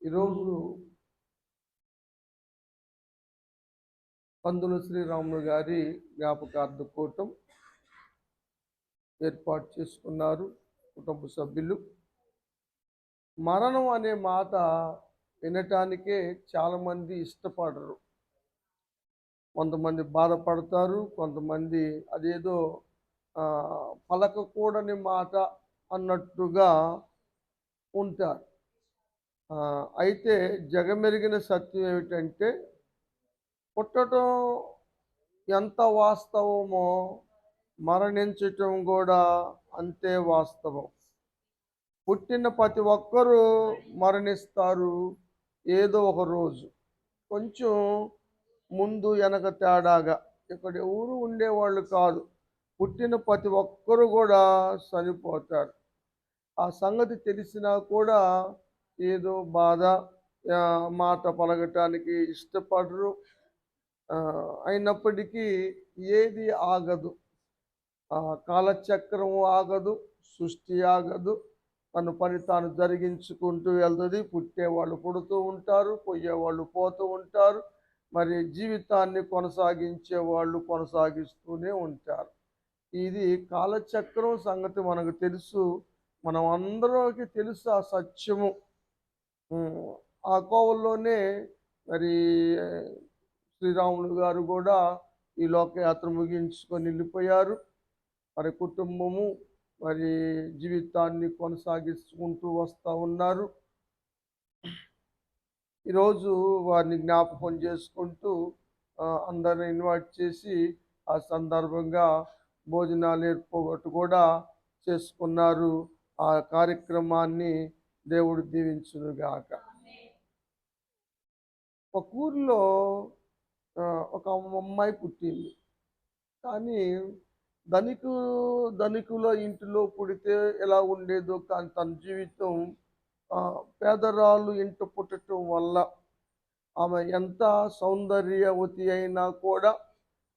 ఈరోజు పందుల శ్రీరాములు గారి జ్ఞాపకార్థ కూటం ఏర్పాటు చేసుకున్నారు కుటుంబ సభ్యులు. మరణం అనే మాట వినటానికే చాలామంది ఇష్టపడరు. కొంతమంది బాధపడతారు, కొంతమంది అదేదో పలకకూడని మాట అన్నట్టుగా ఉంటారు. అయితే జగమెరిగిన సత్యం ఏమిటంటే, పుట్టడం ఎంత వాస్తవమో మరణించటం కూడా అంతే వాస్తవం. పుట్టిన ప్రతి ఒక్కరూ మరణిస్తారు ఏదో ఒక రోజు, కొంచెం ముందు వెనక తేడాగా. ఇక్కడ ఎవరు ఉండేవాళ్ళు కాదు, పుట్టిన ప్రతి ఒక్కరు కూడా చనిపోతారు. ఆ సంగతి తెలిసినా కూడా ఏదో బాధ, మాట పలకటానికి ఇష్టపడరు. అయినప్పటికీ ఏది ఆగదు, కాలచక్రం ఆగదు, సృష్టి ఆగదు, తన పని తాను జరిగించుకుంటూ వెళ్తుంది. పుట్టేవాళ్ళు పుడుతూ ఉంటారు, పోయేవాళ్ళు పోతూ ఉంటారు, మరి జీవితాన్ని కొనసాగించే వాళ్ళు కొనసాగిస్తూనే ఉంటారు. ఇది కాలచక్రం సంగతి మనకు తెలుసు, మనం అందరికీ తెలుసు ఆ సత్యము. ఆ కోవల్లోనే మరి శ్రీరాములు గారు కూడా ఈ లోకయాత్ర ముగించుకొని వెళ్ళిపోయారు. మరి కుటుంబము మరి జీవితాన్ని కొనసాగించుకుంటూ వస్తూ ఉన్నారు. ఈరోజు వారిని జ్ఞాపకం చేసుకుంటూ అందరిని ఇన్వైట్ చేసి ఆ సందర్భంగా భోజనాలు ఏర్పాటు కూడా చేసుకున్నారు. ఆ కార్యక్రమాన్ని దేవుడు దీవించునుగాక. ఒక ఊరిలో ఒక అమ్మాయి పుట్టింది. కానీ ధనికుల ఇంటిలో పుడితే ఎలా ఉండేదో, కానీ తన జీవితం పేదరాళ్ళు ఇంట పుట్టడం వల్ల ఆమె ఎంత సౌందర్యవతి అయినా కూడా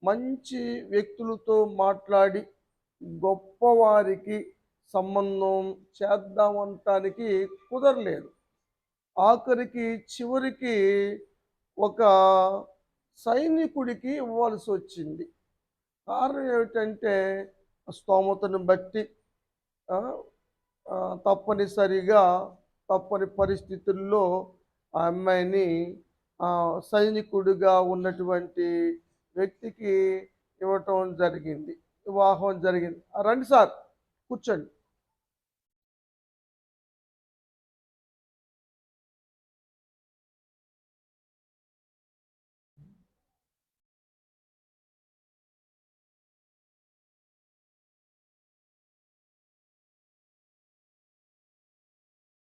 మంచి వ్యక్తులతో మాట్లాడి గొప్పవారికి సంబంధం చేద్దామంటానికి కుదరలేదు. ఆఖరికి చివరికి ఒక సైనికుడికి ఇవ్వాల్సి వచ్చింది. కారణం ఏమిటంటే, స్తోమతను బట్టి తప్పని పరిస్థితుల్లో ఆ అమ్మాయిని సైనికుడిగా ఉన్నటువంటి వ్యక్తికి ఇవ్వటం జరిగింది, వివాహం జరిగింది. రండి సార్, కూర్చోండి.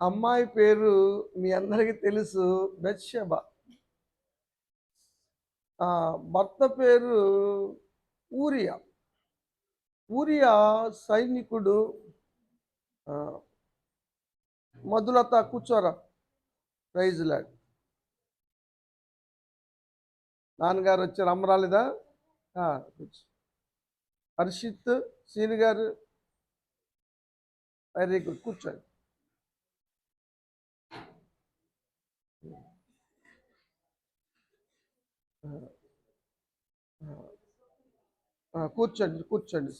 అమ్మాయి పేరు మీ అందరికీ తెలుసు, బెత్షెబా. భర్త పేరు ఊరియా. ఊరియా సైనికుడు. మధులత కూర్చోరా, ప్రైజ్ లాడ్. నాన్నగారు వచ్చారు, అమ్మ రాలేదా? కూర్చో. హర్షిత్ సీని గారు, వెరీ గుడ్, కూర్చోండి. కూర్చోండి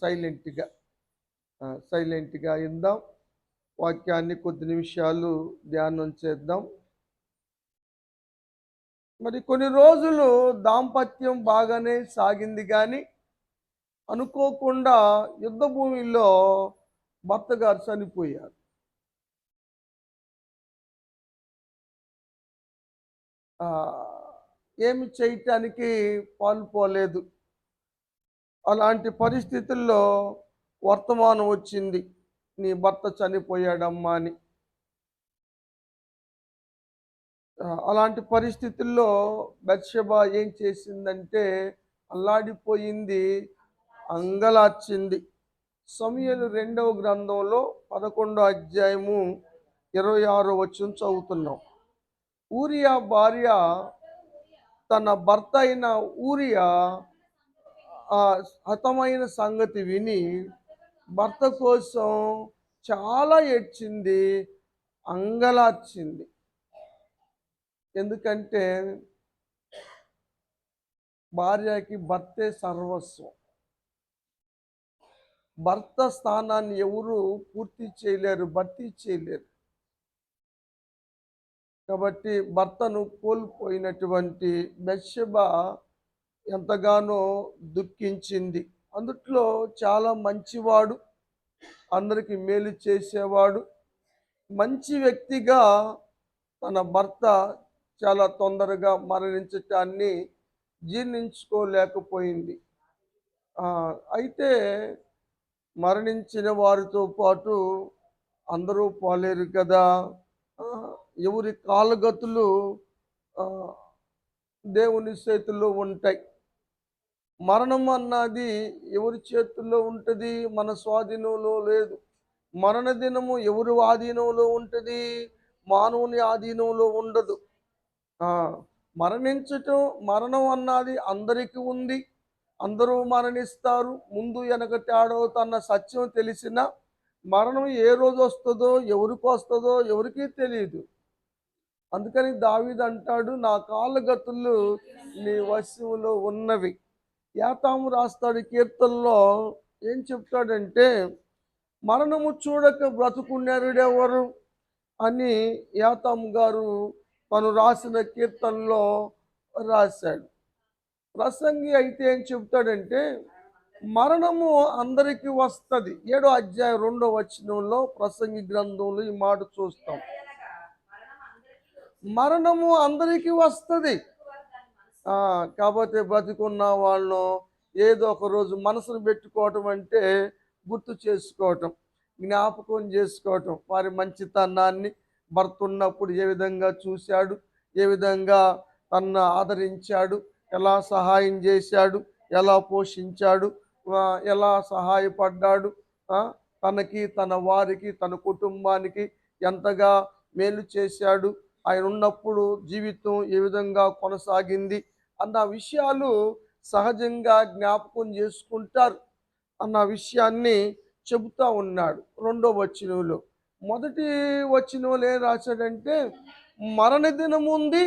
సైలెంట్గా ఇందాం. వాక్యాన్ని కొద్ది నిమిషాలు ధ్యానం చేద్దాం. మరి కొన్ని రోజులు దాంపత్యం బాగానే సాగింది, కానీ అనుకోకుండా యుద్ధ భూమిలో భర్త గారు చనిపోయారు. ఏమి చేయటానికి పాల్పోలేదు. అలాంటి పరిస్థితుల్లో వర్తమానం వచ్చింది, నీ భర్త చనిపోయాడమ్మా అని. అలాంటి పరిస్థితుల్లో బత్షెబా ఏం చేసిందంటే అల్లాడిపోయింది, అంగలార్చింది. సమూయేలు 2వ గ్రంథంలో 11వ అధ్యాయము 26వ వచనం చదువుతున్నాం. ఊరియా భార్య తన భర్త అయిన ఊరియా హతమైన సంగతి విని భర్త కోసం చాలా ఏడ్చింది, అంగలార్చింది. ఎందుకంటే భార్యకి భర్తే సర్వస్వం. భర్త స్థానాన్ని ఎవరు పూర్తి చేయలేరు, భర్తీ చేయలేరు. కాబట్టి భర్తను కోల్పోయినటువంటి బెత్షెబ ఎంతగానో దుఃఖించింది. అందుట్లో చాలా మంచివాడు, అందరికి మేలు చేసేవాడు, మంచి వ్యక్తిగా తన భర్త చాలా తొందరగా మరణించటాన్ని జీర్ణించుకోలేకపోయింది. అయితే మరణించిన వారితో పాటు అందరూ పోలేరు కదా. ఎవరి కాలగతులు దేవుని చేతుల్లో ఉంటాయి. మరణం అన్నది ఎవరి చేతుల్లో ఉంటుంది? మన స్వాధీనంలో లేదు. మరణ దినము ఎవరి ఆధీనంలో ఉంటుంది? మానవుని ఆధీనంలో ఉండదు. మరణించటం, మరణం అన్నది అందరికీ ఉంది. అందరూ మరణిస్తారు. ముందు వెనక తేడా సత్యం తెలిసిన మరణం ఏ రోజు వస్తుందో, ఎవరికి వస్తుందో ఎవరికీ తెలియదు. అందుకని దావీదు అంటాడు, నా కాళ్ళగతులు నీ వశంలో ఉన్నవి. యాతాము రాస్తాడు కీర్తనలో, ఏం చెప్తాడంటే, మరణము చూడక బ్రతుకున్నరుడెవరు అని యాతాము గారు తను రాసిన కీర్తనలో రాశాడు. ప్రసంగి అయితే ఏం చెప్తాడంటే, మరణము అందరికీ వస్తుంది. 7వ అధ్యాయం 2వ వచనంలో ప్రసంగి గ్రంథంలో ఈ మాట చూస్తాం. మరణము అందరికీ వస్తుంది. కాకపోతే బ్రతికున్న వాళ్ళు ఏదో ఒక రోజు మనసును పెట్టుకోవటం అంటే గుర్తు చేసుకోవటం, జ్ఞాపకం చేసుకోవటం, వారి మంచితనాన్ని, భర్త ఉన్నప్పుడు ఏ విధంగా చూశాడు, ఏ విధంగా తనను ఆదరించాడు, ఎలా సహాయం చేశాడు, ఎలా పోషించాడు, ఎలా సహాయపడ్డాడు, తనకి, తన వారికి, తన కుటుంబానికి ఎంతగా మేలు చేశాడు, ఆయన ఉన్నప్పుడు జీవితం ఏ విధంగా కొనసాగింది అన్న విషయాలు సహజంగా జ్ఞాపకం చేసుకుంటారు అన్న విషయాన్ని చెబుతూ ఉన్నాడు 2వ వచనంలో. మొదటి వచనంలో ఏం రాశాడంటే, మరణదినం ఉంది,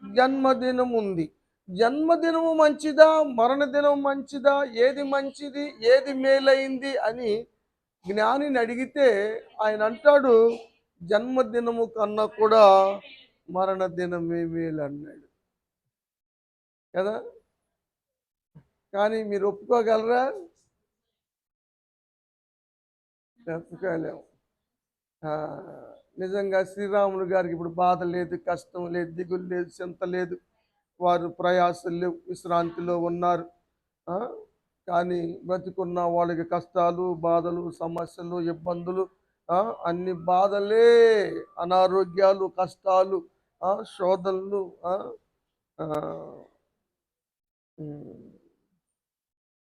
జన్మదినం ఉంది. జన్మదినము మంచిదా, మరణదినం మంచిదా, ఏది మంచిది, ఏది మేలైంది అని జ్ఞానిని అడిగితే ఆయన అంటాడు, జన్మదినము కన్నా కూడా మరణదినమే మేలు అన్నాడు కదా. కానీ మీరు ఒప్పుకోగలరా? ఒప్పుకోలేము. నిజంగా శ్రీరాములు గారికి ఇప్పుడు బాధ లేదు, కష్టం లేదు, దిగులు లేదు, చింత లేదు. వారు ప్రయాసలు, విశ్రాంతిలో ఉన్నారు. కానీ బ్రతికున్న వాళ్ళకి కష్టాలు, బాధలు, సమస్యలు, ఇబ్బందులు, అన్ని బాధలే, అనారోగ్యాలు, కష్టాలు, శోధనలు.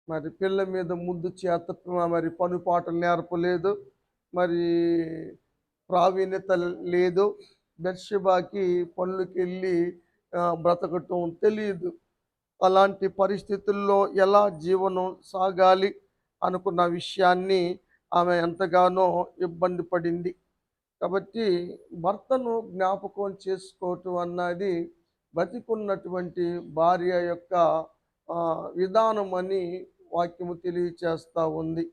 మరి పిల్ల మీద ముందు చేత మరి పనుపాటలు నేర్పలేదు, మరి ప్రావీణ్యత లేదు. బెత్షెబాకి పనులకెళ్ళి బ్రతకటం తెలియదు. అలాంటి పరిస్థితుల్లో ఎలా జీవనం సాగాలి అనుకున్న విషయాన్ని ఆమె ఎంతగానో ఇబ్బంది పడింది. కాబట్టి భర్తను జ్ఞాపకం చేసుకోవటం అన్నది బతికున్నటువంటి భార్య యొక్క విధానం అని వాక్యము తెలియచేస్తూ ఉంది.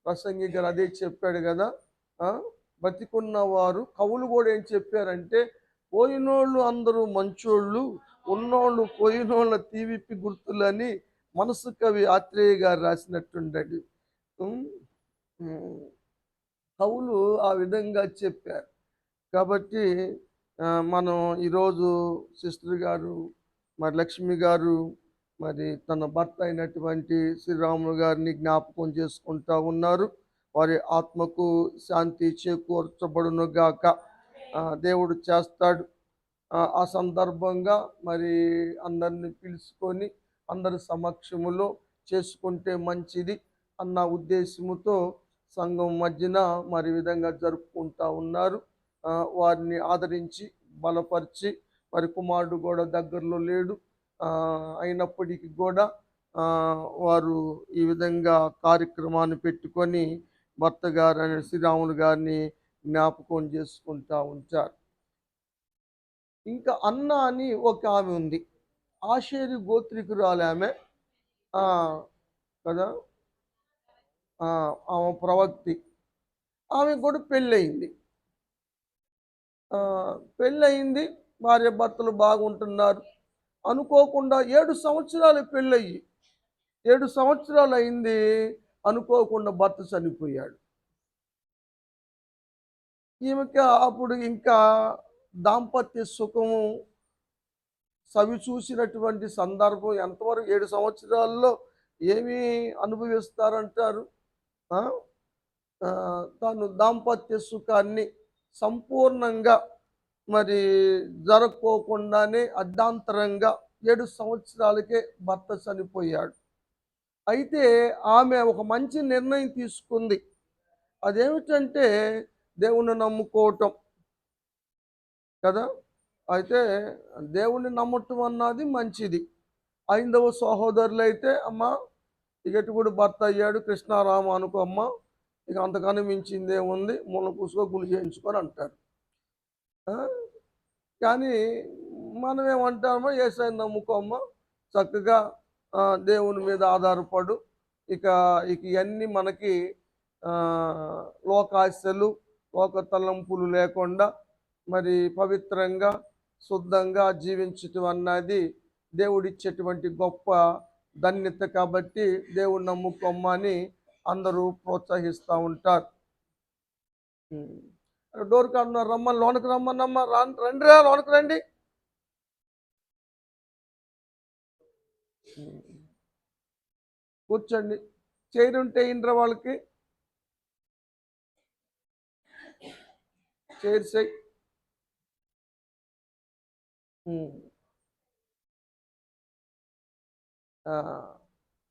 ప్రసంగి గారు అదే చెప్పాడు కదా. బతికున్న వారు కవులు కూడా ఏం చెప్పారంటే, పోయినోళ్ళు అందరూ మంచోళ్ళు, ఉన్నోళ్ళు పోయినోళ్ళ తీవిప్పి గుర్తులని మనసు కవి ఆత్రేయ గారు రాసినట్టుండడు. కవులు ఆ విధంగా చెప్పారు. కాబట్టి మనం ఈరోజు సిస్టర్ గారు, మరి లక్ష్మి గారు, మరి తన భర్త అయినటువంటి శ్రీరాములు గారిని జ్ఞాపకం చేసుకుంటూ ఉన్నారు. వారి ఆత్మకు శాంతి చేకూర్చబడునుగాక. దేవుడు చేస్తాడు. ఆ సందర్భంగా మరి అందరిని పిలుచుకొని అందరి సమక్షములో చేసుకుంటే మంచిది అన్న ఉద్దేశముతో సంఘం మధ్యన మరి విధంగా జరుపుకుంటూ ఉన్నారు. వారిని ఆదరించి బలపరిచి, మరి కుమారుడు కూడా దగ్గరలో లేడు, అయినప్పటికీ కూడా వారు ఈ విధంగా కార్యక్రమాన్ని పెట్టుకొని భర్త గారు శ్రీరాములు గారిని జ్ఞాపకం చేసుకుంటూ ఉంటారు. ఇంకా అన్న అని ఒక ఆమె ఉంది. ఆషేరు గోత్రికురాలు ఆమె. ఆ! కదా! ఆమె ప్రవక్తి. ఆమెకు కూడా పెళ్ళయింది. పెళ్ళయింది. భార్యాభర్తలు బాగుంటున్నారు. అనుకోకుండా 7 సంవత్సరాలు పెళ్ళయ్యి, 7 సంవత్సరాలయింది. అనుకోకుండా భర్త చనిపోయాడు. ఈమెకి అప్పుడు ఇంకా దాంపత్య సుఖము సవిచూసినటువంటి సందర్భం ఎంతవరకు 7 సంవత్సరాల్లో ఏమి అనుభవిస్తారంటారు? ఆ! తను దాంపత్య సుఖాన్ని సంపూర్ణంగా మరి జరక్కోకుండానే అర్ధాంతరంగా 7 సంవత్సరాలకే భర్త చనిపోయాడు. అయితే ఆమె ఒక మంచి నిర్ణయం తీసుకుంది. అదేమిటంటే దేవుణ్ణి నమ్ముకోవటం కదా! అయితే దేవుణ్ణి నమ్మటం అన్నది మంచిది. హైందవ సహోదరులైతే అమ్మా ఇక ఎటు భర్త అయ్యాడు కృష్ణారామ అనుకో అమ్మా, ఇక అంతకన్నా మించిందేముంది, ముళ్ళ పూసుకో గుండు చేయించుకొని అంటారు. కానీ మనమేమంటామో యేసయ్యని నమ్ముకోమ్మా, చక్కగా దేవుని మీద ఆధారపడు. ఇక ఇక ఇవన్నీ మనకి లోకాశలు, లోక తలంపులు లేకుండా మరి పవిత్రంగా, శుద్ధంగా జీవించటం అన్నది దేవుడిచ్చేటువంటి గొప్ప ధన్యత. కాబట్టి దేవుని నమ్ముకోమ్మని అందరూ ప్రోత్సహిస్తూ ఉంటారు. డోర్ కాడున్నారు, రమ్మని లోనకి రమ్మన్నమ్మా, రండిరా లోనకి రండి. కూర్చోండి. చైర్ ఉంటే ఇంద్ర వాళ్ళకి చైర్స్ అయ్యి.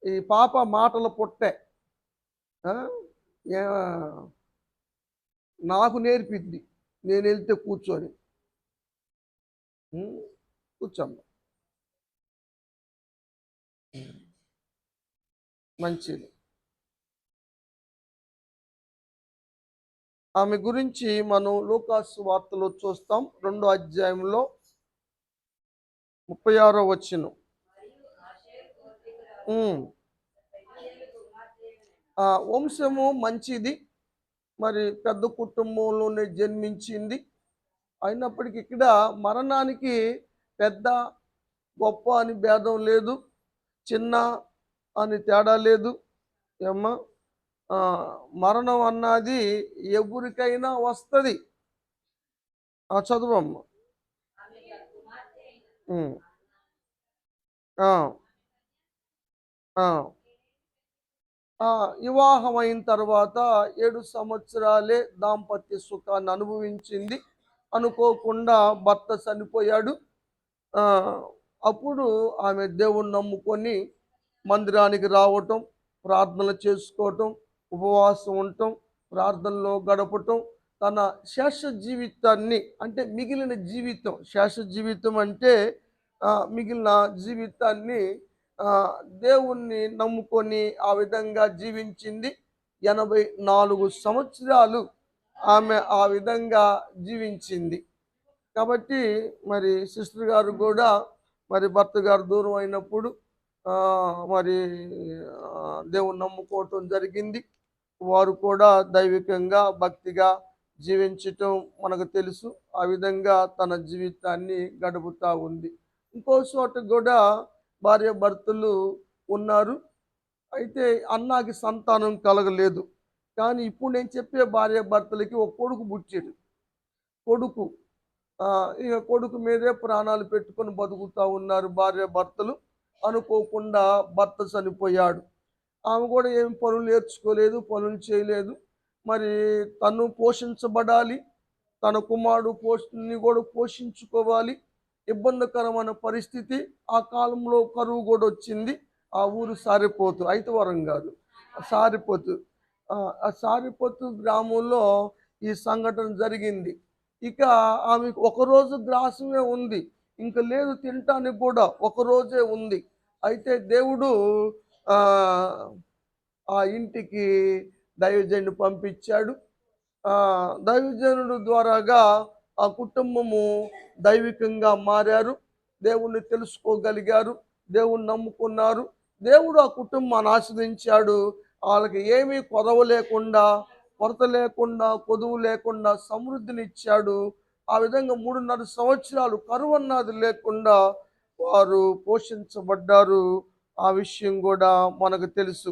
ఈ పాప మాటలు పుట్టే నాకు నేర్పిద్ది, నేను వెళ్తే కూర్చొని. కూర్చోమ్మ, మంచిది. ఆమె గురించి మనం లూకాసు వార్తలో చూస్తాం, 2వ అధ్యాయంలో 36వ వచనం. వంశము మంచిది, మరి పెద్ద కుటుంబంలోనే జన్మించింది. అయినప్పటికీ ఇక్కడ మరణానికి పెద్ద గొప్ప అని భేదం లేదు, చిన్న అని తేడా లేదు. ఏమ్మా, మరణం అన్నది ఎవరికైనా వస్తుంది. చదువమ్మ. వివాహం అయిన తర్వాత 7 సంవత్సరాలే దాంపత్య సుఖాన్ని అనుభవించింది. అనుకోకుండా భర్త చనిపోయాడు. అప్పుడు ఆమె దేవుణ్ణి నమ్ముకొని మందిరానికి రావటం, ప్రార్థనలు చేసుకోవటం, ఉపవాసం ఉండటం, ప్రార్థనలో గడపటం, తన శేష జీవితాన్ని అంటే మిగిలిన జీవితం, శేష జీవితం అంటే మిగిలిన జీవితాన్ని దేవుణ్ణి నమ్ముకొని ఆ విధంగా జీవించింది. 84 సంవత్సరాలు ఆమె ఆ విధంగా జీవించింది. కాబట్టి మరి సిస్టర్ గారు కూడా మరి భర్త గారు దూరం అయినప్పుడు మరి దేవుణ్ణి నమ్ముకోవటం జరిగింది. వారు కూడా దైవికంగా భక్తిగా జీవించటం మనకు తెలుసు. ఆ విధంగా తన జీవితాన్ని గడుపుతూ ఉంది. ఇంకో చోట కూడా భార్య భర్తలు ఉన్నారు. అయితే అన్నకి సంతానం కలగలేదు. కానీ ఇప్పుడు నేను చెప్పే భార్య భర్తలకి ఒక కొడుకు పుట్టాడు. కొడుకు ఇక కొడుకు మీదే ప్రాణాలు పెట్టుకొని బతుకుతూ ఉన్నారు భార్య భర్తలు. అనుకోకుండా భర్త చనిపోయాడు. ఆమె కూడా ఏం పనులు నేర్చుకోలేదు, పనులు చేయలేదు. మరి తను పోషించబడాలి, తన కుమారుడు కూడా పోషించుకోవాలి. ఇబ్బందికరమైన పరిస్థితి. ఆ కాలంలో కరువు కూడా వచ్చింది. ఆ ఊరు సారిపోతు, ఐతవరం కాదు, సారిపోతు. ఆ సారిపోతు గ్రామంలో ఈ సంఘటన జరిగింది. ఇక ఆమెకు ఒకరోజు గ్రాసమే ఉంది, ఇంక లేదు తినటానికి కూడా ఒకరోజే ఉంది. అయితే దేవుడు ఆ ఇంటికి దైవజనుడు పంపించాడు. దైవజనుడు ద్వారాగా ఆ కుటుంబము దైవికంగా మారారు, దేవుణ్ణి తెలుసుకోగలిగారు, దేవుణ్ణి నమ్ముకున్నారు. దేవుడు ఆ కుటుంబాన్ని ఆశీర్వదించాడు. వాళ్ళకి ఏమీ కొదవ లేకుండా, కొరత లేకుండా, కొదువు లేకుండా సమృద్ధినిచ్చాడు. ఆ విధంగా 3.5 సంవత్సరాలు కరువన్నది లేకుండా వారు పోషించబడ్డారు. ఆ విషయం కూడా మనకు తెలుసు.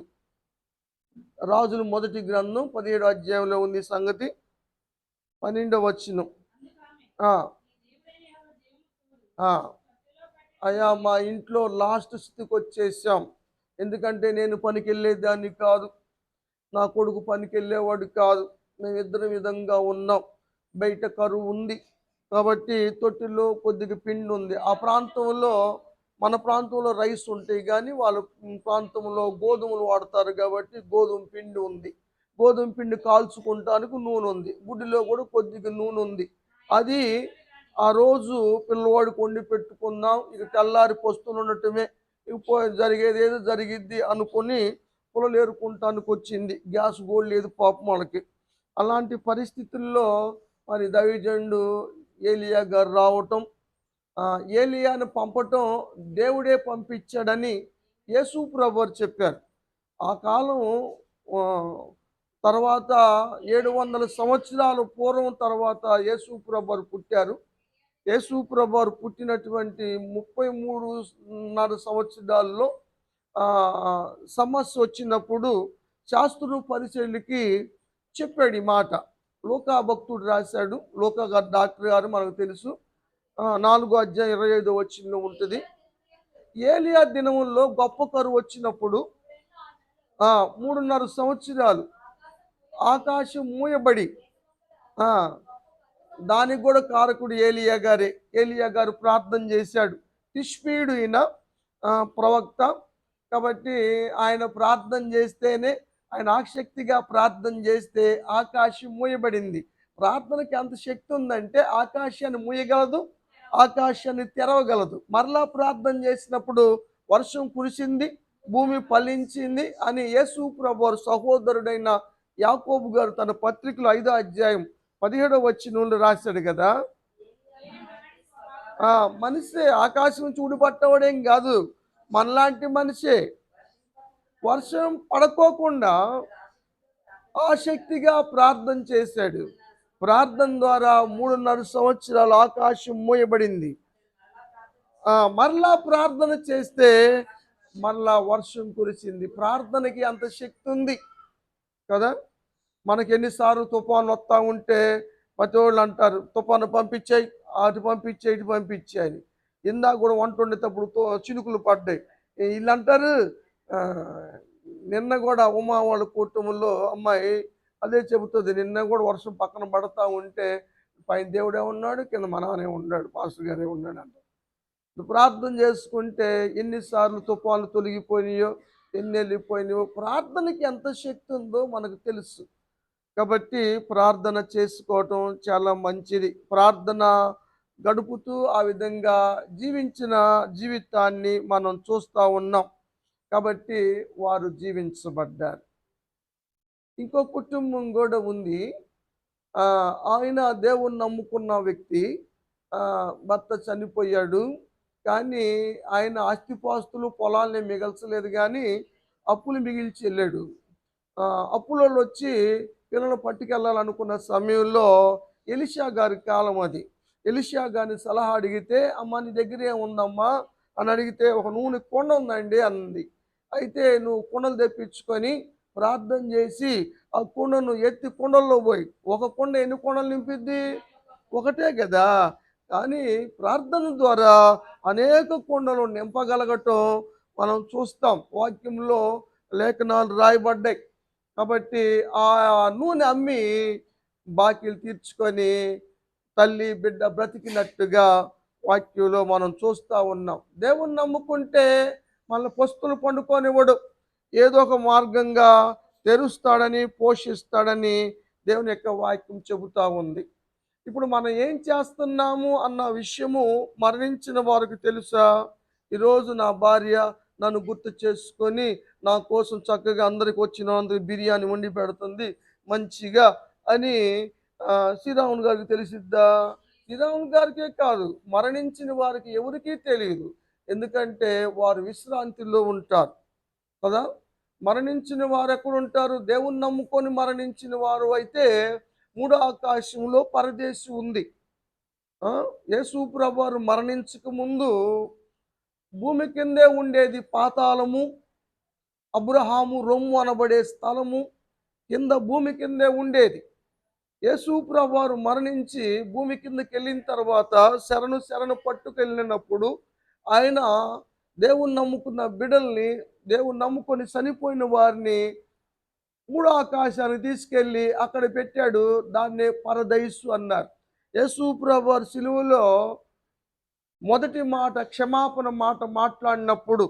రాజుల మొదటి గ్రంథం 17వ అధ్యాయంలో ఉంది ఈ సంగతి. 12వ వచనం. ఆ, ఆ. అయ్యా, మా ఇంట్లో లాస్ట్ స్థితికి వచ్చేసాం. ఎందుకంటే నేను పనికి వెళ్ళేదాన్ని కాదు, నా కొడుకు పనికి వెళ్ళేవాడు కాదు. మేమిద్దరం విధంగా ఉన్నాం. బయట కరువు ఉంది కాబట్టి తొట్టిలో కొద్దిగా పిండి ఉంది. ఆ ప్రాంతంలో, మన ప్రాంతంలో రైస్ ఉంటాయి కానీ వాళ్ళ ప్రాంతంలో గోధుమలు వాడతారు కాబట్టి గోధుమ పిండి ఉంది. గోధుమ పిండి కాల్చుకుంటానికి నూనె ఉంది. గుడిలో కూడా కొద్దిగా నూనె ఉంది. అది ఆ రోజు పిల్లవాడికి వండి పెట్టుకుందాం, ఇక తెల్లారి పొస్తులు ఉండటమే, ఇక జరిగేది ఏదో జరిగిద్ది అనుకుని పొలలు ఏరుకుంటానికి వచ్చింది. గ్యాస్ కూడా లేదు పాపం వాళ్ళకి. అలాంటి పరిస్థితుల్లో మరి దైవజనుడు ఏలియా గారు రావటం, ఏలియాను పంపటం దేవుడే పంపించాడని యేసు ప్రభువారు చెప్పారు. ఆ కాలం ఆ, తర్వాత 700 సంవత్సరాల పూర్వం తర్వాత యేసు ప్రభువారు పుట్టారు. యేసు ప్రభువారు పుట్టినటువంటి 33.5 సంవత్సరాల్లో ఆ, సమస్య వచ్చినప్పుడు శాస్త్రులు పరిచయులకి చెప్పాడు ఈ మాట. లూకా భక్తుడు రాశాడు. లూకా గారు డాక్టర్ గారు మనకు తెలుసు. 4వ అధ్యాయం 25వ వచనంలో ఉంటుంది. ఏలియా దినముల్లో గొప్ప కరువు వచ్చినప్పుడు 3.5 సంవత్సరాలు ఆకాశం మూయబడి, ఆ, దానికి కూడా కారకుడు ఏలియా గారే. ఏలియా గారు ప్రార్థన చేశాడు. తిష్పీడు ఈయన ప్రవక్త కాబట్టి ఆయన ప్రార్థన చేస్తేనే, ఆయన ఆసక్తిగా ప్రార్థన చేస్తే ఆకాశం మూయబడింది. ప్రార్థనకి ఎంత శక్తి ఉందంటే ఆకాశాన్ని మూయగలదు, ఆకాశాన్ని తెరవగలదు. మరలా ప్రార్థన చేసినప్పుడు వర్షం కురిసింది, భూమి ఫలించింది అని యేసు ప్రభువారు సహోదరుడైన యాకోబు గారు తన పత్రికలో 5వ అధ్యాయం 17వ వచనంలో రాశాడు కదా. మనిషే, ఆకాశం చూడుపట్టవడేం కాదు, మనలాంటి మనిషే. వర్షం పడుకోకుండా ఆసక్తిగా ప్రార్థన చేశాడు. ప్రార్థన ద్వారా 3.5 సంవత్సరాలు ఆకాశం మూయబడింది. మరలా ప్రార్థన చేస్తే మరలా వర్షం కురిసింది. ప్రార్థనకి అంత శక్తి ఉంది కదా. మనకి ఎన్నిసార్లు తుఫాను వస్తూ ఉంటే ప్రతి వాళ్ళు అంటారు, తుఫాను పంపించాయి, అటు పంపించాయి, ఇటు పంపించాయి. ఇందాక కూడా వంట వండేటప్పుడు చినుకులు పడ్డాయి. వీళ్ళు అంటారు, నిన్న కూడా ఉమా వాళ్ళ కుటుంబంలో అమ్మాయి అదే చెబుతుంది, నిన్న కూడా వర్షం పక్కన పడతా ఉంటే పైన దేవుడే ఉన్నాడు, కింద మననే ఉన్నాడు, పాస్టర్ గారే ఉన్నాడు అంట. ప్రార్థన చేసుకుంటే ఎన్నిసార్లు తుఫాన్లు తొలగిపోయినాయో, ఎన్ని వెళ్ళిపోయినాయో. ప్రార్థనకి ఎంత శక్తి ఉందో మనకు తెలుసు కాబట్టి ప్రార్థన చేసుకోవటం చాలా మంచిది. ప్రార్థన గడుపుతూ ఆ విధంగా జీవించిన జీవితాన్ని మనం చూస్తూ ఉన్నాం కాబట్టి వారు జీవించబడ్డారు. ఇంకో కుటుంబం కూడా ఉంది. ఆయన దేవుణ్ణి నమ్ముకున్న వ్యక్తి. భర్త చనిపోయాడు కానీ ఆయన ఆస్తిపాస్తులు పొలాల్ని మిగల్చలేదు కానీ అప్పులు మిగిల్చి వెళ్ళాడు. అప్పులోళ్ళు వచ్చి పిల్లలు పట్టుకెళ్ళాలనుకున్న సమయంలో ఎలీషా గారి కాలం అది. ఎలీషా గారిని సలహా అడిగితే, అమ్మ నీ దగ్గర ఏముందమ్మా అని అడిగితే, ఒక నూనె కుండ ఉందండి అంది. అయితే నువ్వు కుండలు తెప్పించుకొని ప్రార్థన చేసి ఆ కుండను ఎత్తి కుండల్లో పోయి, ఒక కుండ ఎన్ని కుండలు నింపిద్ది? ఒకటే కదా. కానీ ప్రార్థన ద్వారా అనేక కుండలు నింపగలగటం మనం చూస్తాం. వాక్యంలో లేఖనాలు రాయబడ్డాయి కాబట్టి ఆ నూనె అమ్మి బాకీలు తీర్చుకొని తల్లి బిడ్డ బ్రతికినట్టుగా వాక్యంలో మనం చూస్తూ ఉన్నాం. దేవుణ్ణి నమ్ముకుంటే మన పస్తులు పండుకొనివ్వడు, ఏదో ఒక మార్గంగా తెరుస్తాడని, పోషిస్తాడని దేవుని యొక్క వాక్యం చెబుతూ ఉంది. ఇప్పుడు మనం ఏం చేస్తున్నాము అన్న విషయము మరణించిన వారికి తెలుసా? ఈరోజు నా భార్య నన్ను గుర్తు చేసుకొని నా కోసం చక్కగా అందరికి వచ్చినందుకు బిర్యానీ వండి పెడుతుంది మంచిగా అని శ్రీరాములు గారికి తెలిసిద్దా? శ్రీరాములు గారికే కాదు, మరణించిన వారికి ఎవరికీ తెలియదు. ఎందుకంటే వారు విశ్రాంతిలో ఉంటారు కదా. మరణించిన వారు ఎక్కడుంటారు? దేవుని నమ్ముకొని మరణించిన వారు అయితే మూడో ఆకాశంలో పరదేశి ఉంది. యేసు ప్రభువారు మరణించక ముందు భూమి కిందే ఉండేది పాతాళము, అబ్రహాము రొమ్ము అనబడే స్థలము కింద భూమి కిందే ఉండేది. యేసు ప్రభువారు మరణించి భూమి కిందకి వెళ్ళిన తర్వాత శరణు పట్టుకెళ్ళినప్పుడు ఆయన దేవుని నమ్ముకున్న బిడ్డల్ని, దేవుని నమ్ముకొని చనిపోయిన వారిని మూడో ఆకాశానికి తీసుకెళ్ళి అక్కడ పెట్టాడు. దాన్నే పరదైసు అన్నారు. యేసు ప్రభువారు సిలువలో మొదటి మాట క్షమాపణ మాట మాట్లాడినప్పుడు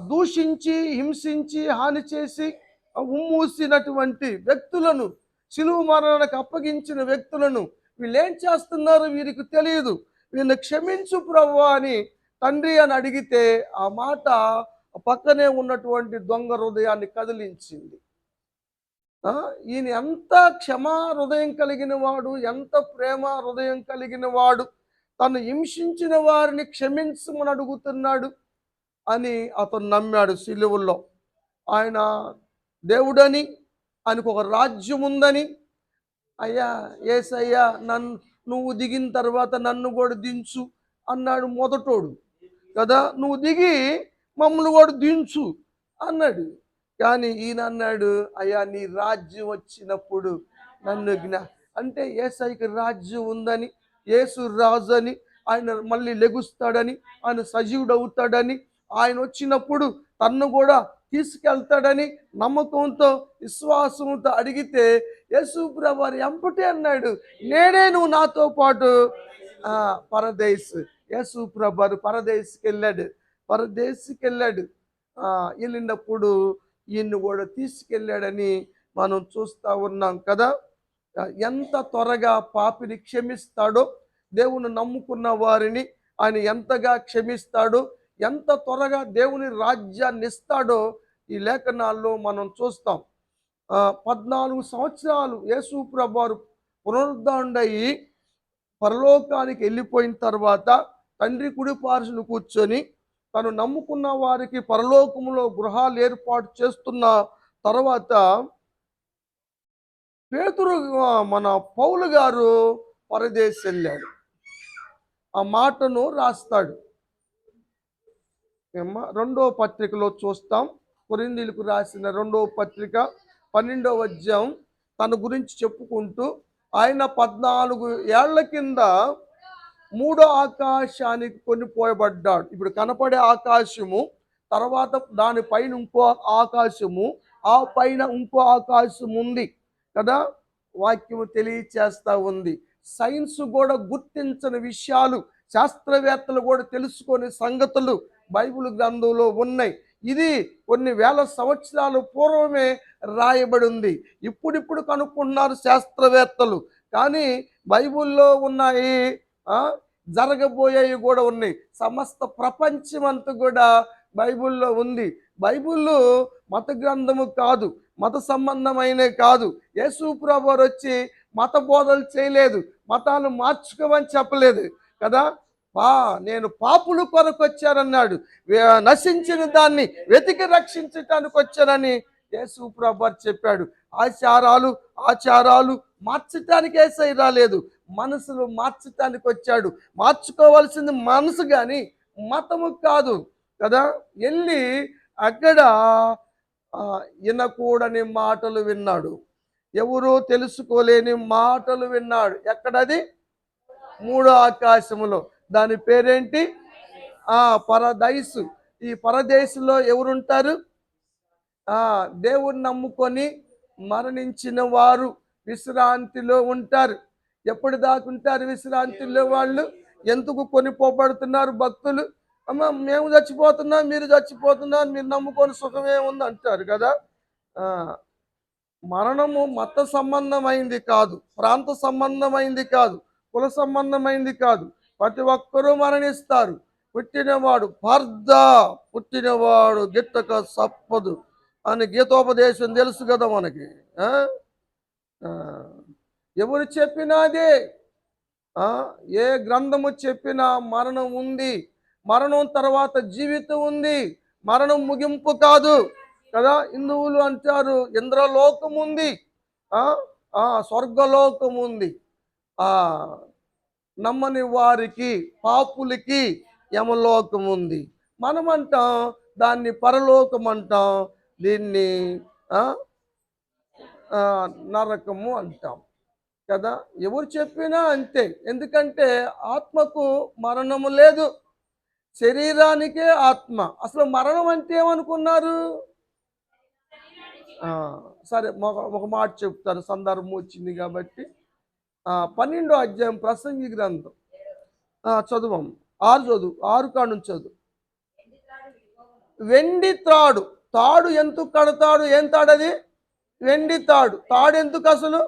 దూషించి, హింసించి, హాని చేసి ఉమ్మూసినటువంటి వ్యక్తులను, సిలువ మరణానికి అప్పగించిన వ్యక్తులను వీళ్ళేం చేస్తున్నారో వీరికి తెలియదు, వీళ్ళని క్షమించు ప్రభువా అని తండ్రి అని అడిగితే ఆ మాట పక్కనే ఉన్నటువంటి దొంగ హృదయాన్ని కదిలించింది. ఈయన ఎంత క్షమా హృదయం కలిగిన వాడు, ఎంత ప్రేమ హృదయం కలిగిన వాడు, తను హింసించిన వారిని క్షమించమని అడుగుతున్నాడు అని అతను నమ్మాడు. సిలువలో ఆయన దేవుడని, ఆయనకు ఒక రాజ్యం ఉందని, అయ్యా యేసయ్యా నువ్వు దిగిన తర్వాత నన్ను కూడా దించు అన్నాడు మొదటోడు కదా. నువ్వు దిగి మమ్మల్ని కూడా దించు అన్నాడు. కానీ ఈయన అన్నాడు, అయ్యా నీ రాజ్యం వచ్చినప్పుడు నన్ను అంటే యేసయ్యకి రాజ్యం ఉందని, యేసు రాజు అని, ఆయన మళ్ళీ లెగుస్తాడని, ఆయన సజీవుడు అవుతాడని, ఆయన వచ్చినప్పుడు తన్ను కూడా తీసుకెళ్తాడని నమ్మకంతో విశ్వాసంతో అడిగితే యేసు ప్రభువారు ఎంపటి అన్నాడు, నేనే నువ్వు నాతో పాటు పరదేశ్. యేసు ప్రభువారు పరదేశికి వెళ్ళాడు. వెళ్ళినప్పుడు ఈయన్ని కూడా తీసుకెళ్ళాడని మనం చూస్తూ ఉన్నాం కదా. ఎంత త్వరగా పాపిని క్షమిస్తాడో, దేవుని నమ్ముకున్న వారిని ఆయన ఎంతగా క్షమిస్తాడో, ఎంత త్వరగా దేవుని రాజ్యాన్ని ఇస్తాడో ఈ లేఖనాల్లో మనం చూస్తాం. 14 సంవత్సరాలు యేసు ప్రభువారు పునరుద్ధరణయ్యి పరలోకానికి వెళ్ళిపోయిన తర్వాత తండ్రి కుడి పార్శ్వన కూర్చొని తను నమ్ముకున్న వారికి పరలోకములో గృహాలు ఏర్పాటు చేస్తున్న తర్వాత పేతురు మన పౌలు గారు పరదేశం వెళ్ళాడు. ఆ మాటను రాస్తాడు. రెండో పత్రికలో చూస్తాం. కొరింథీయులకు రాసిన రెండవ పత్రిక 12వ అధ్యాయం తన గురించి చెప్పుకుంటూ ఆయన 14 ఏళ్ల కింద మూడో ఆకాశానికి కొనిపోయబడ్డాడు. ఇప్పుడు కనపడే ఆకాశము, తర్వాత దానిపైన ఇంకో ఆకాశము, ఆ పైన ఇంకో ఆకాశం ఉంది కదా. వాక్యము తెలియచేస్తూ ఉంది. సైన్స్ కూడా గుర్తించని విషయాలు, శాస్త్రవేత్తలు కూడా తెలుసుకునే సంగతులు బైబిల్ గ్రంథంలో ఉన్నాయి. ఇది కొన్ని వేల సంవత్సరాల పూర్వమే రాయబడి ఉంది. ఇప్పుడిప్పుడు కనుక్కుంటున్నారు శాస్త్రవేత్తలు, కానీ బైబిల్లో ఉన్నాయి, జరగబోయేవి కూడా ఉన్నాయి. సమస్త ప్రపంచం అంతా కూడా బైబిల్లో ఉంది. బైబిల్లో మత గ్రంథము కాదు, మత సంబంధమైనే కాదు. యేసు ప్రభువారు వచ్చి మత బోధలు చేయలేదు, మతాలు మార్చుకోమని చెప్పలేదు కదా. నేను పాపుల కొరకు వచ్చానన్నాడు, నశించిన దాన్ని వెతికి రక్షించటానికి వచ్చానని యేసు ప్రభువారు చెప్పాడు. ఆచారాలు మార్చటానికి యేసయ్య రాలేదు, మనసులు మార్చటానికి వచ్చాడు. మార్చుకోవాల్సింది మనసు కానీ మతము కాదు కదా. వెళ్ళి అక్కడ వినకూడని మాటలు విన్నాడు, ఎవరూ తెలుసుకోలేని మాటలు విన్నాడు. ఎక్కడది? మూడో ఆకాశములో. దాని పేరేంటి? పరదైసు. ఈ పరదేశంలో ఎవరుంటారు? దేవుని నమ్ముకొని మరణించిన వారు విశ్రాంతిలో ఉంటారు. ఎప్పుడు దాకుంటారు విశ్రాంతిలో వాళ్ళు? ఎందుకు కొనిపోబడుతున్నారు భక్తులు? అమ్మ మేము చచ్చిపోతున్నాం, మీరు చచ్చిపోతున్నారు, మీరు నమ్ముకొని సుఖమే ఉంది అంటారు కదా. మరణము మత సంబంధమైంది కాదు, ప్రాంత సంబంధమైంది కాదు, కుల సంబంధమైంది కాదు. ప్రతి ఒక్కరూ మరణిస్తారు. పుట్టినవాడు పుట్టినవాడు గిట్టక సప్పదు అని గీతోపదేశం తెలుసు కదా మనకి. ఎవరు చెప్పినాదే ఆ, ఏ గ్రంథము చెప్పినా మరణం ఉంది, మరణం తర్వాత జీవితం ఉంది, మరణం ముగింపు కాదు కదా. హిందువులు అంటారు ఇంద్రలోకం ఉంది, ఆ స్వర్గలోకం ఉంది. ఆ నమ్మని వారికి పాపులకి యమలోకం ఉంది. మనమంటాం దాన్ని పరలోకం అంటాం, దీన్ని ఆ నరకము అంటాం కదా. ఎవరు చెప్పినా అంతే, ఎందుకంటే ఆత్మకు మరణము లేదు, శరీరానికే ఆత్మ. అసలు మరణం అంటే ఏమనుకున్నారు? సరే, ఒక మాట చెప్తాను, సందర్భం వచ్చింది కాబట్టి. 12వ అధ్యాయం ప్రసంగి గ్రంథం చదువు, 6 చదువు, 6 కాడ నుంచి చదువు. వెండి త్రాడు, తాడు ఎందుకు కడతాడు? ఏం తాడు అది? వెండి తాడు. తాడు ఎందుకు అసలు?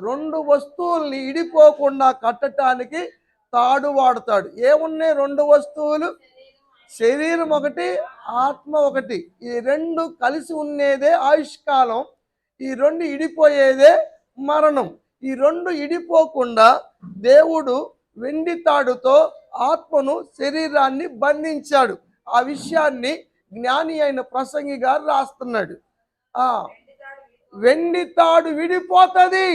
రెండు వస్తువుల్ని ఇడిపోకుండా కట్టడానికి తాడు వాడతాడు. ఏమున్నాయి రెండు వస్తువులు? శరీరం ఒకటి, ఆత్మ ఒకటి. ఈ రెండు కలిసి ఉండేదే ఆయుష్కాలం, ఈ రెండు ఇడిపోయేదే మరణం. ఈ రెండు ఇడిపోకుండా దేవుడు వెండి తాడుతో ఆత్మను, శరీరాన్ని బంధించాడు. ఆ విషయాన్ని జ్ఞాని అయిన ప్రసంగి గారు రాస్తున్నాడు. వెండి తాడు విడిపోతుంది.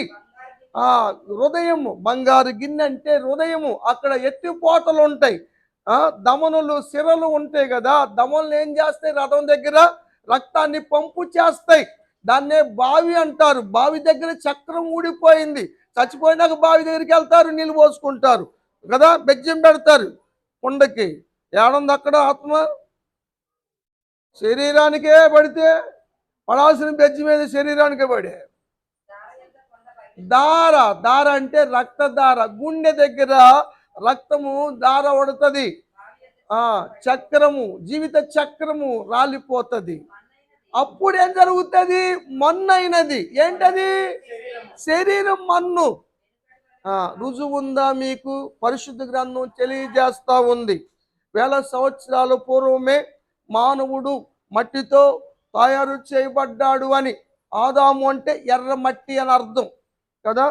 హృదయము, బంగారు గిన్నె అంటే హృదయము, అక్కడ ఎత్తిపోతలు ఉంటాయి, దమనులు, సిరలు ఉంటాయి కదా. దమనులు ఏం చేస్తాయి? రథం దగ్గర రక్తాన్ని పంపు చేస్తాయి. దాన్నే బావి అంటారు. బావి దగ్గర చక్రం ఊడిపోయింది, చచ్చిపోయినాక బావి దగ్గరికి వెళ్తారు, నీళ్ళు పోసుకుంటారు కదా, బెజ్జం పెడతారు కుండకి. ఏడుంది అక్కడ ఆత్మ? శరీరానికే పడితే పడాల్సిన బెజ్జి మీద శరీరానికే పడే. దార, దార అంటే రక్తధార. గుండె దగ్గర రక్తము దార పడుతుంది. చక్రము, జీవిత చక్రము రాలిపోతుంది. అప్పుడు ఏం జరుగుతుంది? మన్ను అయినది. ఏంటది? శరీరం మన్ను. రుజువు ఉందా మీకు? పరిశుద్ధ గ్రంథం తెలియజేస్తా ఉంది. వేల సంవత్సరాల పూర్వమే మానవుడు మట్టితో తయారు చేయబడ్డాడు అని. ఆదాము అంటే ఎర్ర మట్టి అని అర్థం కదా.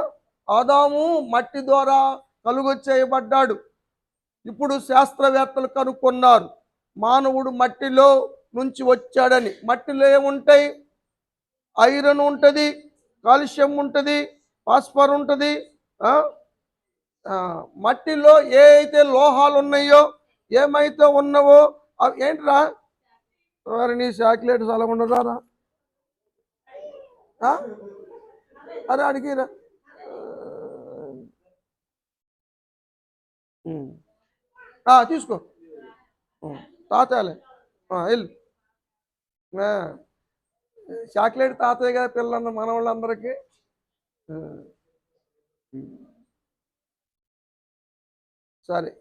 ఆదాము మట్టి ద్వారా కలుగు చేయబడ్డాడు. ఇప్పుడు శాస్త్రవేత్తలు కనుక్కున్నారు మానవుడు మట్టిలో నుంచి వచ్చాడని. మట్టిలో ఏముంటాయి? ఐరన్ ఉంటుంది, కాల్షియం ఉంటుంది, ఫాస్ఫర్ ఉంటుంది. మట్టిలో ఏ అయితే లోహాలు ఉన్నాయో, ఏమైతే ఉన్నావో అవి ఏంట్రా? నీ చాక్లెట్స్ అలా ఉండదారా? అరే అడిగిరా. తీసుకో తాతలే, వెళ్ళు. చాక్లెట్ తాతయ్య కదా పిల్లలు, మన వాళ్ళందరికీ. సరే,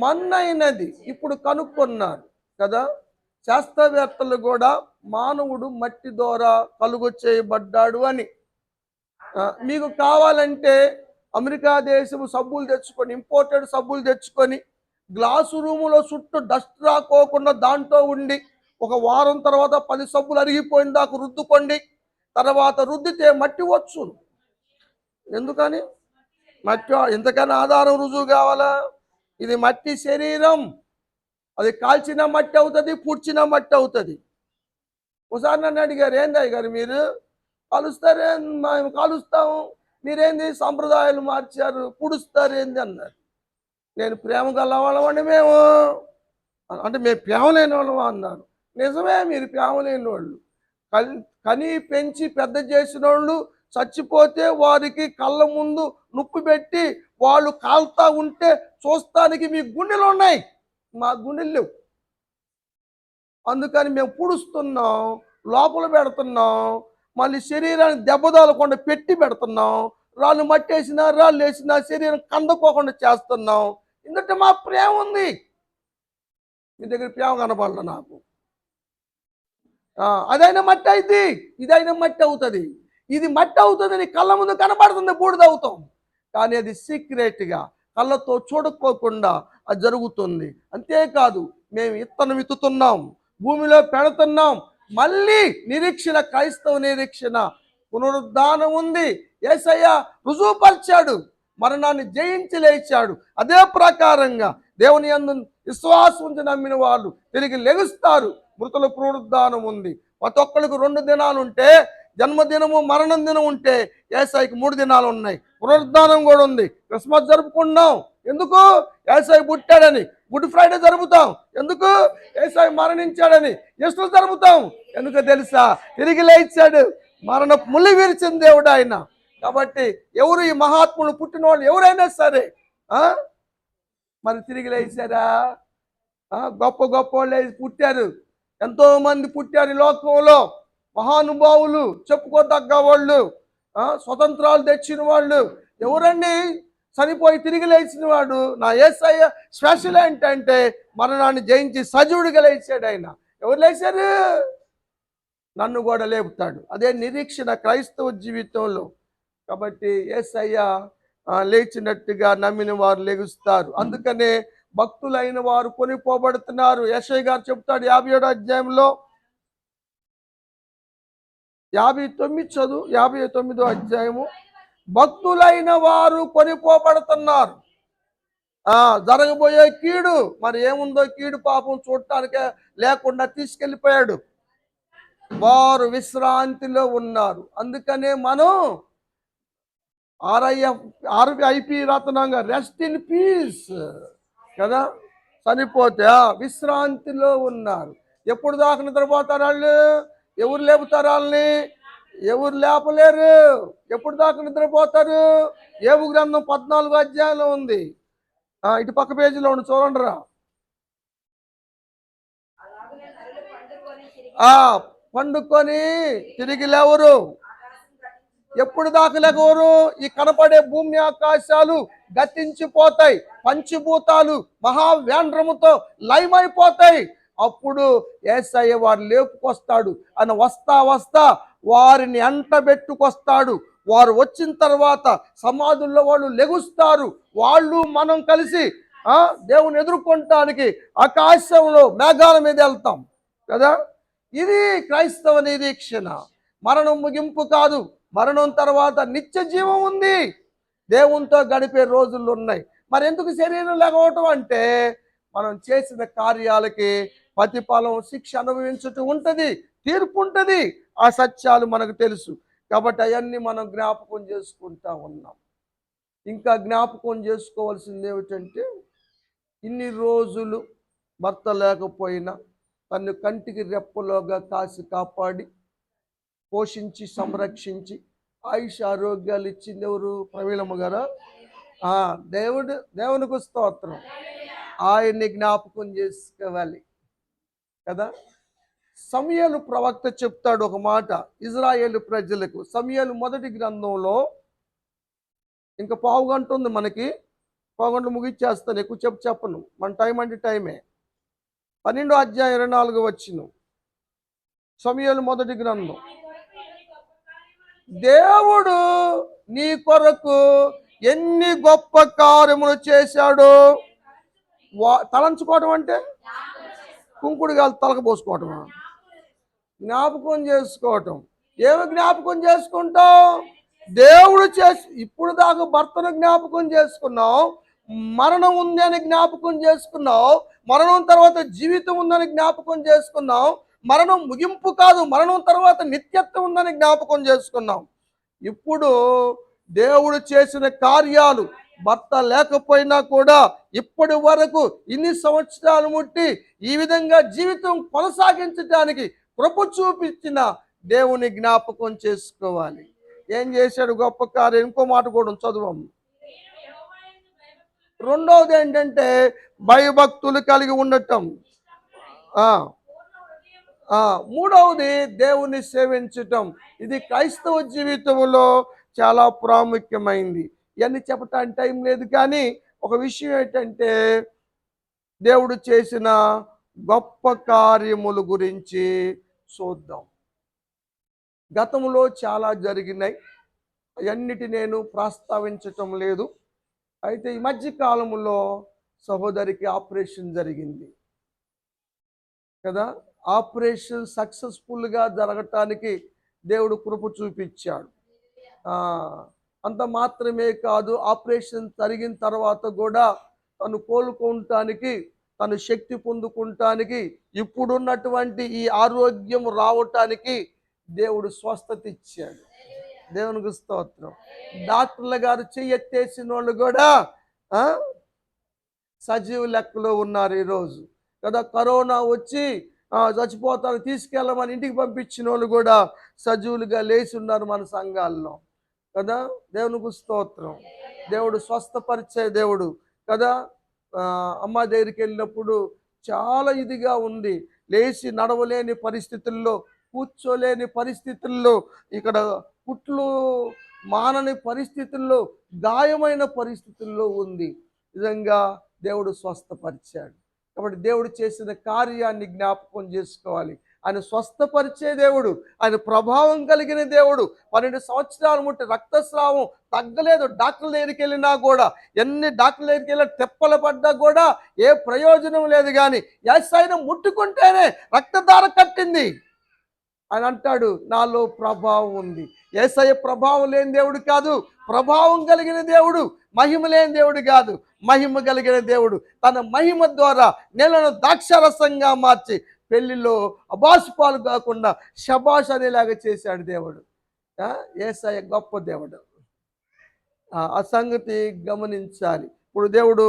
మన్నైనది ఇప్పుడు కనుక్కున్నారు కదా శాస్త్రవేత్తలు కూడా, మానవుడు మట్టి ద్వారా కలుగు చేయబడ్డాడు అని. మీకు కావాలంటే అమెరికా దేశము సబ్బులు తెచ్చుకొని, ఇంపోర్టెడ్ సబ్బులు తెచ్చుకొని, గ్లాసు రూములో చుట్టూ డస్ట్ రాకోకుండా దాంట్లో ఉండి ఒక వారం తర్వాత 10 సబ్బులు అరిగిపోయిన దాకా రుద్దుకోండి. తర్వాత రుద్దితే మట్టి వచ్చు. ఎందుకని? మట్టి ఎంతకైనా ఆధారం, రుజువు కావాలా? ఇది మట్టి శరీరం, అది కాల్చిన మట్టి అవుతుంది, పుడ్చిన మట్టి అవుతుంది. ఒకసారి నన్ను అడిగారు, ఏంది గారు మీరు కాలుస్తారే? మేము కాలుస్తాము, మీరేంది సంప్రదాయాలు మార్చారు, పుడుస్తారేంది అన్నారు. నేను ప్రేమ గలవాళ్ళమండి మేము అంటే, మేము ప్రేమ లేని వాళ్ళమా అన్నారు. నిజమే, మీరు ప్రేమ లేని వాళ్ళు. కని పెంచి పెద్ద చేసిన వాళ్ళు చచ్చిపోతే వారికి కళ్ళ ముందు నొప్పి పెట్టి వాళ్ళు కాలుతా ఉంటే చూస్తానికి మీ గుండెలు ఉన్నాయి, మా గుండెలు లేవు. అందుకని మేము పుడుస్తున్నాం, లోపల పెడుతున్నాం, మళ్ళీ శరీరాన్ని దెబ్బదాలకుండా పెట్టి పెడుతున్నాం. రాళ్ళు మట్టేసినా, రాళ్ళు వేసినా శరీరం కందకోకుండా చేస్తున్నాం. ఎందుకంటే మా ప్రేమ ఉంది. మీ దగ్గర ప్రేమ కనపడాల నాకు. అదైనా మట్టి అవుతుంది, ఇదైనా మట్టి అవుతుంది. ఇది మట్టి అవుతుంది, నీ కళ్ళ ముందు కనపడుతుంది, బూడిద అవుతాం. కానీ అది సీక్రెట్గా కళ్ళతో చూడకోకుండా అది జరుగుతుంది. అంతేకాదు, మేము ఇత్తనం విత్తుతున్నాం, భూమిలో పెడుతున్నాం. మళ్ళీ నిరీక్షణ, క్రైస్తవ నిరీక్షణ, పునరుద్ధానం ఉంది. యేసయ్య రుజువుపరిచాడు, మరణాన్ని జయించి లేచాడు. అదే ప్రకారంగా దేవుని యందు విశ్వాసం ఉంచి నమ్మిన వాళ్ళు తిరిగి లెగుస్తారు. మృతుల పునరుద్ధానం ఉంది. ప్రతి ఒక్కరికి 2 దినాలు ఉంటే, జన్మదినము మరణం దినం ఉంటే యేసయ్యకి 3 దినాలు ఉన్నాయి. పునరుద్ధానం కూడా ఉంది. క్రిస్మస్ జరుపుకున్నాం ఎందుకు? యేసయ్య పుట్టాడని. గుడ్ ఫ్రైడే జరుపుతాం ఎందుకు? యేసయ్య మరణించాడని. ఈస్టర్ జరుపుతాం ఎందుకు తెలుసా? తిరిగి లేచాడు. మరణ ముల్లి విరిచిన దేవుడు ఆయన. కాబట్టి ఎవరు ఈ మహాత్ములు పుట్టిన వాళ్ళు ఎవరైనా సరే మరి తిరిగి లేచారా? గొప్ప గొప్ప వాళ్ళు పుట్టారు. ఎంతో మంది పుట్టారు ఈ లోకంలో. మహానుభావులు, చెప్పుకోదగ్గ వాళ్ళు, స్వతంత్రాలు తెచ్చిన వాళ్ళు. ఎవరండి చనిపోయి తిరిగి లేచిన వాడు? నా యేసయ్య స్పెషల్ ఏంటంటే మరణాన్ని జయించి సజీవుడిగా లేచాడు ఆయన. ఎవరు లేచారు? నన్ను కూడా లేపుతాడు. అదే నిరీక్షణ క్రైస్తవ జీవితంలో. కాబట్టి యేసయ్య లేచినట్టుగా నమ్మిన వారు లెగుస్తారు. అందుకనే భక్తులైన వారు కొనిపోబడుతున్నారు. యెషయా గారు చెప్తాడు 57వ అధ్యాయంలో 59 చదువు. 59వ అధ్యాయము. భక్తులైన వారు కొనిపోబడుతున్నారు. జరగబోయే కీడు మరి ఏముందో కీడు పాపం చూడటానికే లేకుండా తీసుకెళ్ళిపోయాడు. వారు విశ్రాంతిలో ఉన్నారు. అందుకనే మనం RIP రత్నంగా రెస్ట్ ఇన్ పీస్ కదా. చనిపోతే విశ్రాంతిలో ఉన్నారు. ఎప్పుడు దాకా నిద్రపోతారు వాళ్ళు? ఎవరు లేపుతారు వాళ్ళని? ఎవరు లేపలేరు. ఎప్పుడు దాకా నిద్రపోతారు? యోబు గ్రంథం 14వ అధ్యాయంలో ఉంది. ఇటు పక్క పేజీలో ఉండి చూడండిరా. పండుకొని తిరిగి లేవరు. ఎప్పుడు దాకా లేవరు? ఈ కనపడే భూమి ఆకాశాలు గతించిపోతాయి. పంచభూతాలు మహావ్యాండ్రముతో లయమైపోతాయి. అప్పుడు యేసయ్య వారు లేపుకొస్తాడు. అని వస్తా వారిని అంటబెట్టుకొస్తాడు. వారు వచ్చిన తర్వాత సమాధుల్లో వాళ్ళు లెగుస్తారు. వాళ్ళు మనం కలిసి దేవుని ఎదుర్కొనటానికి ఆకాశంలో మేఘాల మీద వెళ్తాం కదా. ఇది క్రైస్తవ నిరీక్షణ. మరణం ముగింపు కాదు. మరణం తర్వాత నిత్య జీవం ఉంది. దేవునితో గడిపే రోజులు ఉన్నాయి. మరి ఎందుకు శరీరం లేకపోవటం అంటే మనం చేసిన కార్యాలకి ప్రతిఫలం, శిక్ష అనుభవించటం ఉంటుంది, తీర్పు ఉంటుంది. ఆ సత్యాలు మనకు తెలుసు. కాబట్టి అవన్నీ మనం జ్ఞాపకం చేసుకుంటా ఉన్నాం. ఇంకా జ్ఞాపకం చేసుకోవాల్సింది ఏమిటంటే, ఇన్ని రోజులు భర్త లేకపోయినా తను కంటికి రెప్పలోగా కాసి కాపాడి పోషించి సంరక్షించి ఆయుష్ ఆరోగ్యాలు ఇచ్చింది ఎవరు? ప్రవీణమ్మ గారా? దేవునికి స్తోత్రం. ఆయన్ని జ్ఞాపకం చేసుకోవాలి కదా. సమూయేలు ప్రవక్త చెప్తాడు ఒక మాట ఇజ్రాయేలు ప్రజలకు. సమూయేలు మొదటి గ్రంథంలో ఇంకా పావుగంట ఉంది మనకి. పావుగంట ముగిచ్చేస్తాను, ఎక్కువ చెప్పను. మన టైం అంటే టైమే. 12వ అధ్యాయం 24వ వచనం. సమూయేలు మొదటి గ్రంథం. దేవుడు నీ కొరకు ఎన్ని గొప్ప కార్యములు చేశాడు. తలంచుకోవడం అంటే కుంకుడు కాదు, తలకు పోసుకోవటమా? జ్ఞాపకం చేసుకోవటం. ఏమి జ్ఞాపకం చేసుకుంటాం? దేవుడు చేసి ఇప్పుడు దాకా భర్తను జ్ఞాపకం చేసుకున్నావు. మరణం ఉంది అని జ్ఞాపకం చేసుకున్నావు. మరణం తర్వాత జీవితం ఉందని జ్ఞాపకం చేసుకున్నావు. మరణం ముగింపు కాదు, మరణం తర్వాత నిత్యత్వం ఉందని జ్ఞాపకం చేసుకున్నాం. ఇప్పుడు దేవుడు చేసిన కార్యాలు భర్త లేకపోయినా కూడా ఇప్పటి వరకు ఇన్ని సంవత్సరాలు ముట్టి ఈ విధంగా జీవితం కొనసాగించడానికి కృప చూపించిన దేవుని జ్ఞాపకం చేసుకోవాలి. ఏం చేశాడు గొప్ప కార్యం? ఇంకో మాట కూడా చదువు. రెండవది ఏంటంటే భయభక్తులు కలిగి ఉండటం. మూడవది దేవుని సేవించటం. ఇది క్రైస్తవ జీవితంలో చాలా ప్రాముఖ్యమైంది. ఇవన్నీ చెప్పటానికి టైం లేదు. కానీ ఒక విషయం ఏంటంటే దేవుడు చేసిన గొప్ప కార్యముల గురించి చూద్దాం. గతంలో చాలా జరిగినాయి, అవన్నిటి నేను ప్రస్తావించటం లేదు. అయితే ఈ మధ్య కాలంలో సహోదరికి ఆపరేషన్ జరిగింది కదా. ఆపరేషన్ సక్సెస్ఫుల్గా జరగటానికి దేవుడు కృప చూపించాడు. అంత మాత్రమే కాదు, ఆపరేషన్ జరిగిన తర్వాత కూడా తను కోలుకోవటానికి, తను శక్తి పొందుకుంటానికి, ఇప్పుడున్నటువంటి ఈ ఆరోగ్యం రావటానికి దేవుడు స్వస్థత ఇచ్చాడు. దేవునికి స్తోత్రం. డాక్టర్ల గారు చెయ్యెత్తేసిన వాళ్ళు కూడా ఆ సజీవ లెక్కలో ఉన్నారు ఈరోజు కదా. కరోనా వచ్చి చచ్చిపోతారు తీసుకెళ్ళమని ఇంటికి పంపించిన వాళ్ళు కూడా సజీవులుగా లేచి ఉన్నారు మన సంఘాల్లో కదా. దేవునికి స్తోత్రం. దేవుడు స్వస్థపరిచే దేవుడు కదా. అమ్మ దగ్గరికి వెళ్ళినప్పుడు చాలా ఇదిగా ఉంది, లేచి నడవలేని పరిస్థితుల్లో, కూర్చోలేని పరిస్థితుల్లో, ఇక్కడ పుట్లు మానని పరిస్థితుల్లో, గాయమైన పరిస్థితుల్లో ఉంది. నిజంగా దేవుడు స్వస్థపరిచాడు. కాబట్టి దేవుడు చేసిన కార్యాన్ని జ్ఞాపకం చేసుకోవాలి. ఆయన స్వస్థపరిచే దేవుడు, ఆయన ప్రభావం కలిగిన దేవుడు. 12 సంవత్సరాలు ముట్టి రక్తస్రావం తగ్గలేదు. డాక్టర్ల దగ్గరికి వెళ్ళినా కూడా, ఎన్ని డాక్టర్ల దగ్గరికి వెళ్ళి తెప్పలు పడ్డా కూడా ఏ ప్రయోజనం లేదు. కానీ యేసయ్యను ముట్టుకుంటేనే రక్తధార కట్టింది. ఆయన అంటాడు, నాలో ప్రభావం ఉంది. యేసయ్య ప్రభావం లేని దేవుడు కాదు, ప్రభావం కలిగిన దేవుడు. మహిమ లేని దేవుడు కాదు, మహిమ కలిగిన దేవుడు. తన మహిమ ద్వారా నేలను ద్రాక్షారసంగా మార్చి పెళ్లిలో అబాసుపాలు కాకుండా శబాష్ అనేలాగా చేశాడు దేవుడు. యేసయ్య గొప్ప దేవుడు. ఆ సంగతి గమనించాలి. ఇప్పుడు దేవుడు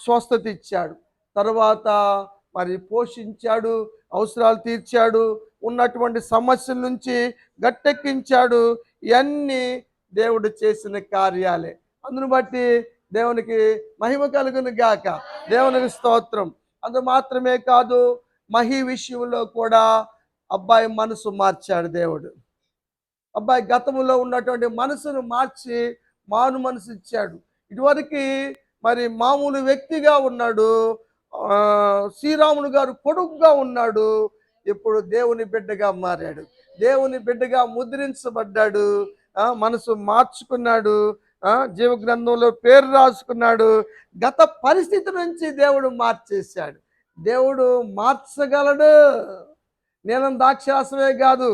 స్వస్థత ఇచ్చాడు, తర్వాత మరి పోషించాడు, అవసరాలు తీర్చాడు, ఉన్నటువంటి సమస్యల నుంచి గట్టెక్కించాడు. ఇవన్నీ దేవుడు చేసిన కార్యాలే. అందును బట్టి దేవునికి మహిమ కలుగును గాక. దేవునికి స్తోత్రం. అందు మాత్రమే కాదు, మహి విషయంలో కూడా అబ్బాయి మనసు మార్చాడు దేవుడు. అబ్బాయి గతంలో ఉన్నటువంటి మనసును మార్చి మాను మనసు ఇచ్చాడు. ఇటువరకు మరి మామూలు వ్యక్తిగా ఉన్నాడు, శ్రీరాములు గారు కొడుకుగా ఉన్నాడు. ఇప్పుడు దేవుని బిడ్డగా మారాడు, దేవుని బిడ్డగా ముద్రించబడ్డాడు, మనసు మార్చుకున్నాడు, జీవ గ్రంథంలో పేరు రాసుకున్నాడు. గత పరిస్థితి నుంచి దేవుడు మార్చేశాడు. దేవుడు మార్చగలడు. నేను ద్రాక్షారసమే కాదు,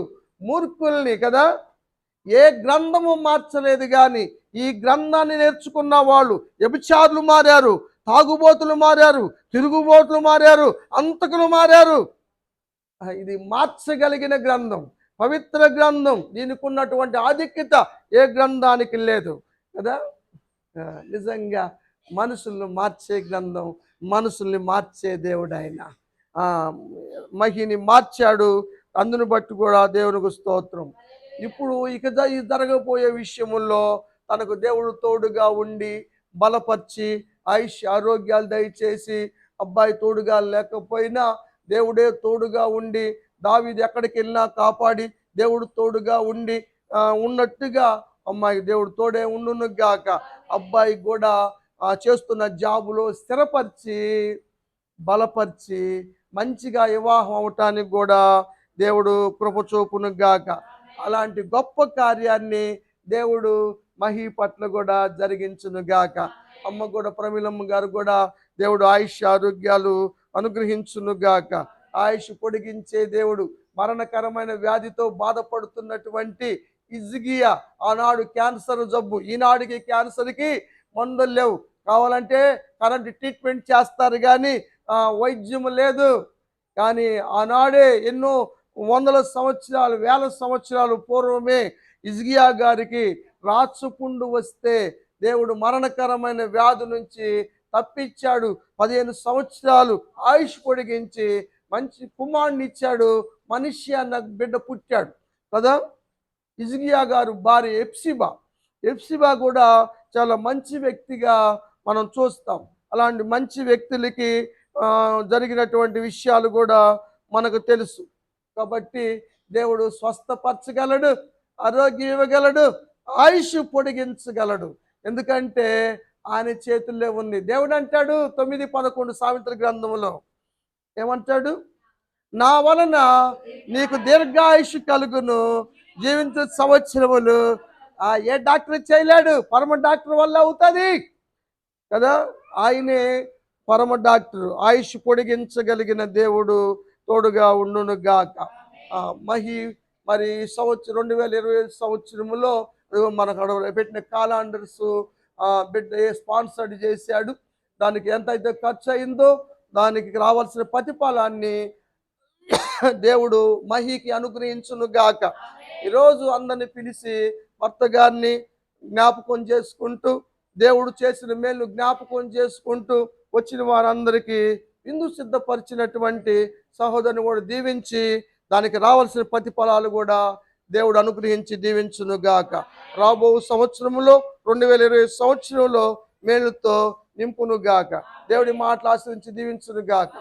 మూర్ఖుల్ని కదా ఏ గ్రంథము మార్చలేదు. కానీ ఈ గ్రంథాన్ని నేర్చుకున్న వాళ్ళు వ్యభిచారులు మారారు, తాగుబోతులు మారారు, తిరుగుబోతులు మారారు, అంతకులు మారారు. ఇది మార్చగలిగిన గ్రంథం, పవిత్ర గ్రంథం. దీనికి ఉన్నటువంటి ఆధిక్యత ఏ గ్రంథానికి లేదు కదా. నిజంగా మనుషుల్ని మార్చే గ్రంథం, మనుషుల్ని మార్చే దేవుడు ఆయన. మహిని మార్చాడు. అందును బట్టి కూడా దేవునికి స్తోత్రం. ఇప్పుడు ఇక జరగబోయే విషయముల్లో తనకు దేవుడు తోడుగా ఉండి బలపరిచి ఆరోగ్యాలు దయచేసి, అబ్బాయి తోడుగా లేకపోయినా దేవుడే తోడుగా ఉండి, దావీదు ఎక్కడికి వెళ్ళినా కాపాడి దేవుడు తోడుగా ఉండి ఉన్నట్టుగా అమ్మాయి దేవుడు తోడే ఉండును గాక. అబ్బాయి కూడా చేస్తున్న జాబులో స్థిరపరిచి బలపరిచి మంచిగా వివాహం అవటానికి కూడా దేవుడు కృప చూపును గాక. అలాంటి గొప్ప కార్యాన్ని దేవుడు మహి పట్ల కూడా జరిగించును గాక. అమ్మ కూడా, ప్రమీలమ్మ గారు కూడా దేవుడు ఆయుష్ ఆరోగ్యాలు అనుగ్రహించును గాక. ఆయుష్ పొడిగించే దేవుడు. మరణకరమైన వ్యాధితో బాధపడుతున్నటువంటి హిజ్కియా, ఆనాడు క్యాన్సర్ జబ్బు, ఈనాడికి క్యాన్సర్కి మందులు లేవు. కావాలంటే కరెంట్ ట్రీట్మెంట్ చేస్తారు కానీ వైద్యం లేదు. కానీ ఆనాడే ఎన్నో వందల సంవత్సరాలు, వేల సంవత్సరాలు పూర్వమే హిజ్కియా గారికి రాచపుండు వస్తే దేవుడు మరణకరమైన వ్యాధి నుంచి తప్పించాడు. 15 సంవత్సరాలు ఆయుష్ పొడిగించి మంచి కుమారుని ఇచ్చాడు. మనిషి అన్న బిడ్డ పుట్టాడు కదా. హిజ్కియా గారు భార్య ఎప్సిబా కూడా చాలా మంచి వ్యక్తిగా మనం చూస్తాం. అలాంటి మంచి వ్యక్తులకి జరిగినటువంటి విషయాలు కూడా మనకు తెలుసు. కాబట్టి దేవుడు స్వస్థపరచగలడు, ఆరోగ్యం ఇవ్వగలడు, ఆయుష్ పొడిగించగలడు. ఎందుకంటే ఆయన చేతుల్లో ఉంది. దేవుడు అంటాడు 9:11 సామెతల గ్రంథంలో ఏమంటాడు? నా వలన నీకు దీర్ఘాయుష్ కలుగును, జీవించే సంవత్సరములు. ఏ డాక్టర్ చేయలేడు, పరమ డాక్టర్ వల్ల అవుతుంది కదా. ఆయనే పరమ డాక్టర్, ఆయుష్ పొడిగించగలిగిన దేవుడు తోడుగా ఉండును గాక. మహి మరి 2025 సంవత్సరంలో మనకు అక్కడ పెట్టిన కాలాండర్స్ బిడ్డ స్పాన్సర్డ్ చేశాడు. దానికి ఎంతైతే ఖర్చు అయిందో దానికి రావాల్సిన ప్రతిఫలాన్ని దేవుడు మహికి అనుగ్రహించును గాక. ఈరోజు అందరిని పిలిచి భర్త గారిని జ్ఞాపకం చేసుకుంటూ, దేవుడు చేసిన మేలు జ్ఞాపకం చేసుకుంటూ వచ్చిన వారందరికీ విందు సిద్ధపరిచినటువంటి సహోదరుని కూడా దీవించి దానికి రావాల్సిన ప్రతిఫలాలు కూడా దేవుడు అనుగ్రహించి దీవించును గాక. రాబో సంవత్సరంలో 2020 సంవత్సరంలో మేలుతో నింపును గాక. దేవుడి మాటలు ఆశ్రయించి దీవించును గాక.